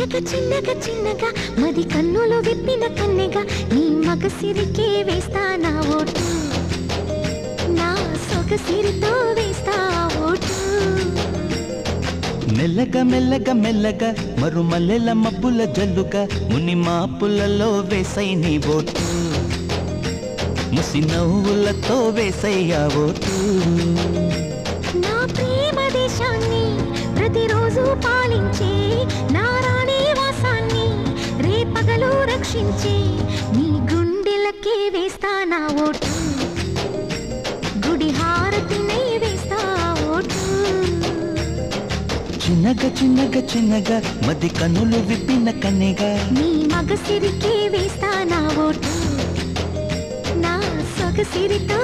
చిన్నగా చిన్నగా చిన్నగా మది కన్నులు విప్పిన కన్నెగా నీ మగసిరికే వేస్తా నా ఓటు, నా సొగసిరితో వేస్తా ఓటు. మెల్లగా మెల్లగా మెల్లగా మరుమల్లెల మబ్బుల జల్లుగా ముని మాపులలో వేసై నీ ఓటు, ముసి నవ్వులతో వేసయ్యా ఓటు. నా ప్రేమ దేశాన్ని ప్రతిరోజు పాలించే నా రాణి వాసాన్ని రేపగలు రక్షించే నీ గుండెలకే వేస్తా నా ఓటు, గుడి హారతినై వేస్తా ఓటు. చిన్నగా చిన్నగా చిన్నగా మది కన్నులు విప్పిన కన్నెగా నీ మగసిరికే వేస్తా నా ఓటు, నా సొగసిరితో